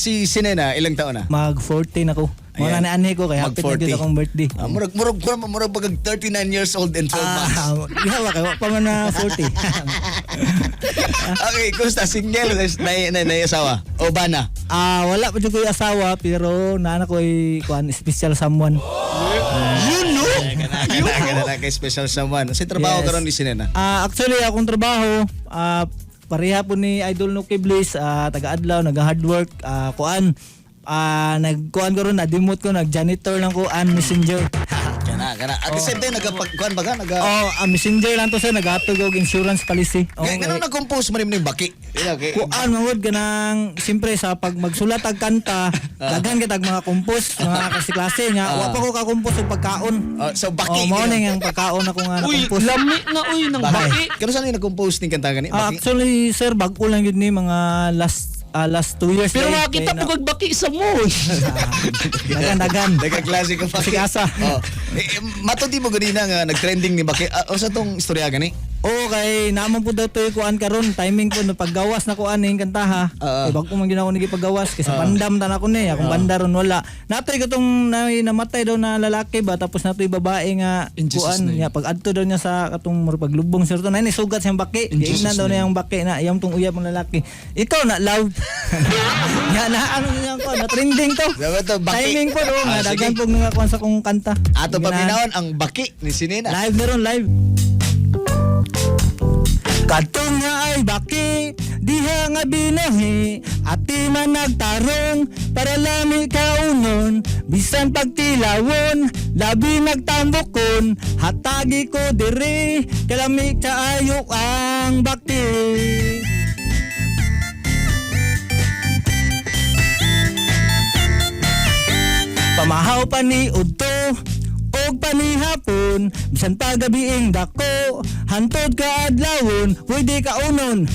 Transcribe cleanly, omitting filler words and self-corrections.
si Sinena, ilang taon na? Mag-14 ako. Mga na ko kaya hapit na dito akong birthday. Murag pag 39 years old and 12 months. Yawa kayo, pa man na 40. Okay, kumusta? Single na asawa? O ba na? Wala pa dyan ko yung asawa, pero naanak ko yung special someone. You know? Kana kay special someone. Sa trabaho Yes. karon ni Sinena? Actually, akong trabaho, pareha po ni Idol Nuki Bliss, taga-adlaw, nag-hard work, nagkuan ko ron, na-demote ko, nag-janitor lang ko, messenger. Kana. At the same time, nagkuhan ba ka? Messenger lang to sir, nag-atog og insurance policy. Ganun nag-compose mo rin yung baki. Kuan mangod ganang siyempre sa pag magsulat ag kanta, daghan kitag mga compose, mga klase nya. Wa pa ko ka-compose og pagkaon. So baki. Mao ning ang pagkaon ako nga na-compose. Lami na ng baki. Kano saan yung nag-compose ng kanta gani? Baki? Actually sir, bag-o lang yun ni mga last 2 years. Pero makita po kag baki sa mo. Dagan. Nagka-klase ka baki. Sikasa. Matuti mo ganina nga nag-trending ni baki. O sa tong istorya gani? Okay, naman po daw to kuan karon timing po no paggawas na kuan ning kantaha. Bag ko man ginawa ni paggawas kasi bandam ta na ko ni, akong bandaron wala. Natoy katong namatay daw na lalaki ba tapos natoy babae nga kuan niya pag adto daw niya sa katong paglubong sir to na ni sugat siyang baki. Giingnan daw niya ang baki na iyang tong uyab ng lalaki. Ikaw na love. Ya na ano niya ko na trending to. Timing po do nga daghan pog nga kuan sa kong kanta. Ato paminawon ang baki ni Sinena. Live meron live. Katong nga ay baki, diha nga binahi, ati man nagtarong, para lami kaunon, bisan pagtilawon, labi nagtambokon, hatagi ko diri, kalami kaayok ang baki. Pamahaw pa ni Udto, og panihapon, bisan pagabiing dako, hantod ka adlawon, pwede ka unon.